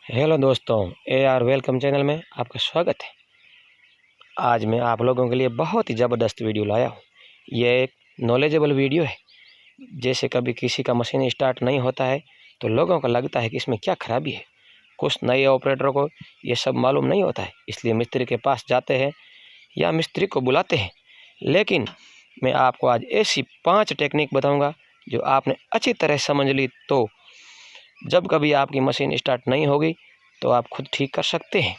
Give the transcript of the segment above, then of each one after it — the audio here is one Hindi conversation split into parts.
हेलो दोस्तों, AR वेलकम चैनल में आपका स्वागत है। आज मैं आप लोगों के लिए बहुत ही ज़बरदस्त वीडियो लाया हूँ। ये एक नॉलेजेबल वीडियो है। जैसे कभी किसी का मशीन स्टार्ट नहीं होता है तो लोगों को लगता है कि इसमें क्या खराबी है। कुछ नए ऑपरेटरों को ये सब मालूम नहीं होता है, इसलिए मिस्त्री के पास जाते हैं या मिस्त्री को बुलाते हैं। लेकिन मैं आपको आज ऐसी 5 टेक्निक बताऊँगा जो आपने अच्छी तरह समझ ली तो जब कभी आपकी मशीन स्टार्ट नहीं होगी तो आप खुद ठीक कर सकते हैं।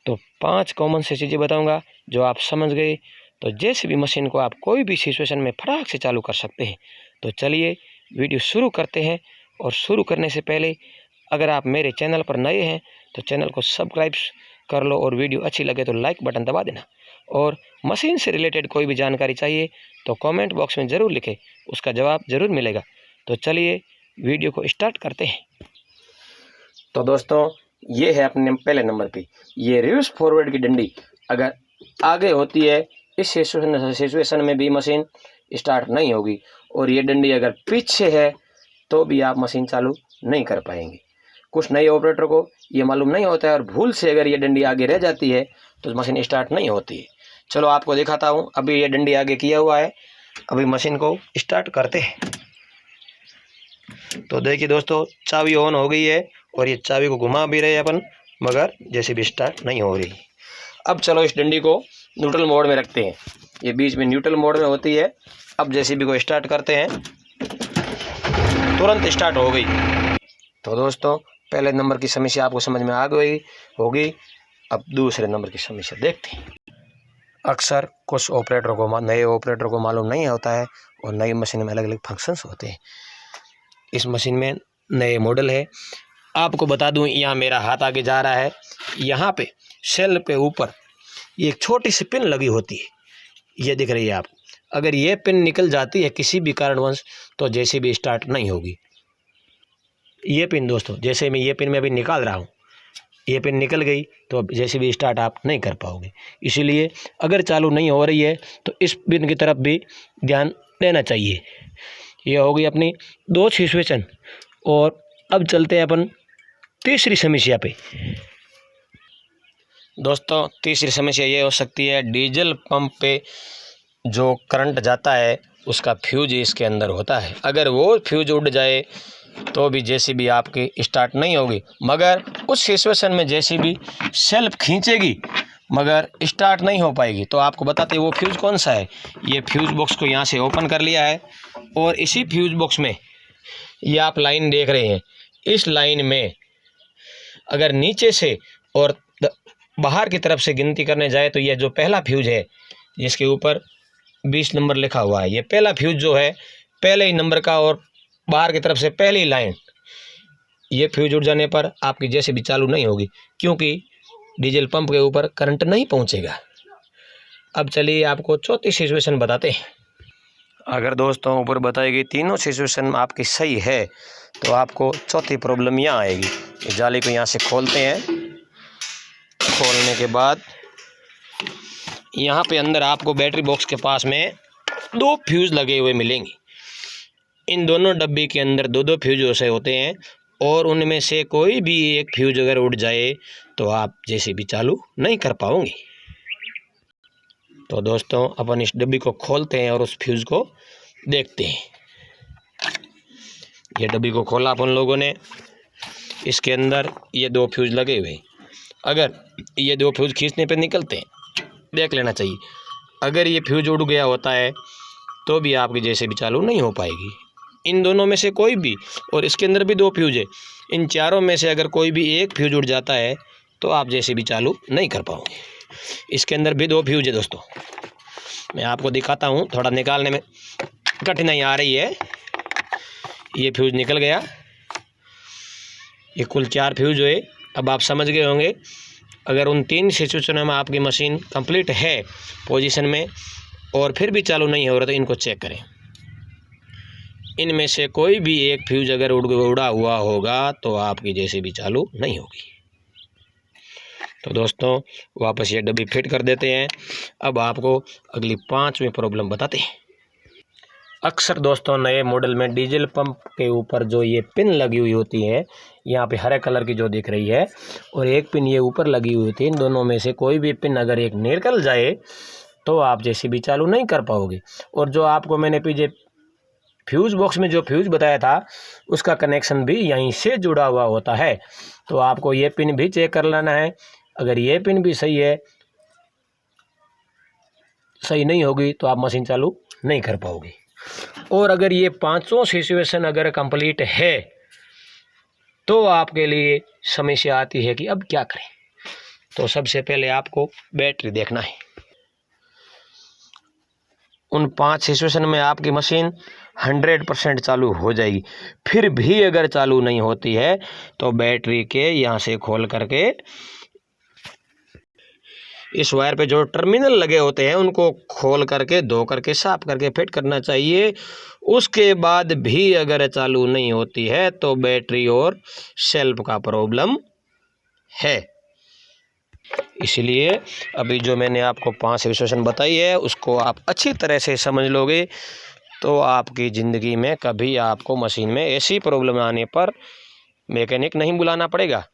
तो 5 कॉमन से चीज़ें बताऊंगा जो आप समझ गए तो जैसे भी मशीन को आप कोई भी सिचुएशन में फटाक से चालू कर सकते हैं। तो चलिए वीडियो शुरू करते हैं। और शुरू करने से पहले अगर आप मेरे चैनल पर नए हैं तो चैनल को सब्सक्राइब कर लो और वीडियो अच्छी लगे तो लाइक बटन दबा देना। और मशीन से रिलेटेड कोई भी जानकारी चाहिए तो कमेंट बॉक्स में ज़रूर लिखें, उसका जवाब ज़रूर मिलेगा। तो चलिए वीडियो को स्टार्ट करते हैं। तो दोस्तों ये है अपने पहले नंबर पे ये रिवर्स फॉरवर्ड की डंडी अगर आगे होती है इस सिचुएशन में भी मशीन स्टार्ट नहीं होगी। और ये डंडी अगर पीछे है तो भी आप मशीन चालू नहीं कर पाएंगे। कुछ नए ऑपरेटर को ये मालूम नहीं होता है और भूल से अगर ये डंडी आगे रह जाती है तो मशीन स्टार्ट नहीं होती है। चलो आपको दिखाता हूँ। अभी ये डंडी आगे किया हुआ है, अभी मशीन को स्टार्ट करते हैं। तो देखिए दोस्तों चाबी ऑन हो गई है और ये चाबी को घुमा भी रहे हैं अपन, मगर जैसे भी स्टार्ट नहीं हो रही। अब चलो इस डंडी को न्यूट्रल मोड में रखते हैं। ये बीच में न्यूट्रल मोड में होती है। अब जेसीबी को स्टार्ट करते हैं, तुरंत स्टार्ट हो गई। तो दोस्तों पहले नंबर की समस्या आपको समझ में आ गई होगी। अब दूसरे नंबर की समस्या देखते हैं। अक्सर कुछ ऑपरेटर को नए ऑपरेटर को मालूम नहीं होता है और नई मशीन में अलग अलग फंक्शंस होते हैं। इस मशीन में नए मॉडल है। आपको बता दूं, यहाँ मेरा हाथ आगे जा रहा है, यहाँ पे शेल पे ऊपर ये एक छोटी सी पिन लगी होती है, ये दिख रही है आपको। अगर ये पिन निकल जाती है किसी भी कारणवश तो जैसे भी स्टार्ट नहीं होगी। ये पिन दोस्तों, जैसे मैं ये पिन में अभी निकाल रहा हूँ, ये पिन निकल गई तो अब जैसे भी स्टार्ट आप नहीं कर पाओगे। इसीलिए अगर चालू नहीं हो रही है तो इस पिन की तरफ भी ध्यान देना चाहिए। ये हो गई अपनी 2 सिचुएशन। और अब चलते हैं अपन तीसरी समस्या पे। दोस्तों तीसरी समस्या ये हो सकती है, डीजल पंप पे जो करंट जाता है उसका फ्यूज इसके अंदर होता है। अगर वो फ्यूज उड़ जाए तो भी जेसीबी आपकी स्टार्ट नहीं होगी। मगर उस सिचुएशन में जेसीबी सेल्फ खींचेगी मगर स्टार्ट नहीं हो पाएगी। तो आपको बताते हैं वो फ्यूज कौन सा है। ये फ्यूज बॉक्स को यहाँ से ओपन कर लिया है और इसी फ्यूज बॉक्स में ये आप लाइन देख रहे हैं। इस लाइन में अगर नीचे से और बाहर की तरफ से गिनती करने जाए तो ये जो पहला फ्यूज है जिसके ऊपर 20 नंबर लिखा हुआ है, ये पहला फ्यूज जो है पहले ही नंबर का और बाहर की तरफ से पहली लाइन, ये फ्यूज उड़ जाने पर आपकी जेसीबी चालू नहीं होगी क्योंकि डीजल पंप के ऊपर करंट नहीं पहुंचेगा। अब चलिए आपको चौथी सिचुएशन बताते हैं। अगर दोस्तों ऊपर बताई गई तीनों सिचुएशन आपकी सही है तो आपको चौथी प्रॉब्लम यहाँ आएगी। इस जाली को यहाँ से खोलते हैं। खोलने के बाद यहाँ पे अंदर आपको बैटरी बॉक्स के पास में 2 फ्यूज़ लगे हुए मिलेंगे। इन दोनों डब्बे के अंदर 2-2 फ्यूज ऐसे होते हैं और उनमें से कोई भी एक फ्यूज अगर उड़ जाए तो आप जैसे भी चालू नहीं कर पाओगे। तो दोस्तों अपन इस डब्बी को खोलते हैं और उस फ्यूज को देखते हैं। ये डब्बी को खोला अपन लोगों ने, इसके अंदर ये 2 फ्यूज लगे हुए। अगर ये 2 फ्यूज खींचने पे निकलते हैं, देख लेना चाहिए। अगर ये फ्यूज उड़ गया होता है तो भी आपकी जैसे भी चालू नहीं हो पाएगी। इन दोनों में से कोई भी, और इसके अंदर भी 2 फ्यूज है, इन चारों में से अगर कोई भी एक फ्यूज उड़ जाता है तो आप जैसे भी चालू नहीं कर पाओगे। इसके अंदर भी 2 फ्यूज है दोस्तों, मैं आपको दिखाता हूँ। थोड़ा निकालने में कठिनाई आ रही है। ये फ्यूज निकल गया। ये कुल 4 फ्यूज है। अब आप समझ गए होंगे। अगर उन 3 सिचुएशनों में आपकी मशीन कंप्लीट है पोजीशन में और फिर भी चालू नहीं हो रहा तो इनको चेक करें। इनमें से कोई भी एक फ्यूज अगर उड़ा हुआ होगा तो आपकी जैसे भी चालू नहीं होगी। तो दोस्तों वापस ये डब्बी फिट कर देते हैं। अब आपको अगली 5वीं प्रॉब्लम बताते हैं। अक्सर दोस्तों नए मॉडल में डीजल पंप के ऊपर जो ये पिन लगी हुई होती है, यहाँ पे हरे कलर की जो दिख रही है और एक पिन ये ऊपर लगी हुई थी, इन दोनों में से कोई भी पिन अगर एक निकल जाए तो आप जेसीबी चालू नहीं कर पाओगे। और जो आपको मैंने पीछे फ्यूज़ बॉक्स में जो फ्यूज़ बताया था उसका कनेक्शन भी यहीं से जुड़ा हुआ होता है। तो आपको ये पिन भी चेक कर लेना है। अगर ये पिन भी सही है, सही नहीं होगी तो आप मशीन चालू नहीं कर पाओगे। और अगर ये पांचों सिचुएशन अगर कंप्लीट है तो आपके लिए समस्या आती है कि अब क्या करें। तो सबसे पहले आपको बैटरी देखना है। उन 5 सिचुएशन में आपकी मशीन 100% चालू हो जाएगी। फिर भी अगर चालू नहीं होती है तो बैटरी के यहाँ से खोल करके इस वायर पे जो टर्मिनल लगे होते हैं उनको खोल करके धो करके साफ करके फिट करना चाहिए। उसके बाद भी अगर चालू नहीं होती है तो बैटरी और सेल्फ का प्रॉब्लम है। इसलिए अभी जो मैंने आपको 5 सिचुएशन बताई है उसको आप अच्छी तरह से समझ लोगे तो आपकी ज़िंदगी में कभी आपको मशीन में ऐसी प्रॉब्लम आने पर मैकेनिक नहीं बुलाना पड़ेगा।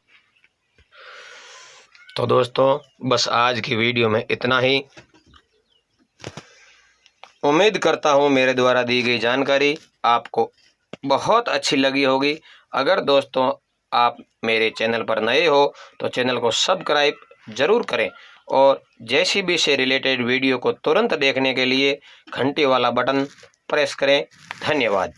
तो दोस्तों बस आज की वीडियो में इतना ही। उम्मीद करता हूँ मेरे द्वारा दी गई जानकारी आपको बहुत अच्छी लगी होगी। अगर दोस्तों आप मेरे चैनल पर नए हो तो चैनल को सब्सक्राइब ज़रूर करें और जेसीबी से रिलेटेड वीडियो को तुरंत देखने के लिए घंटी वाला बटन प्रेस करें। धन्यवाद।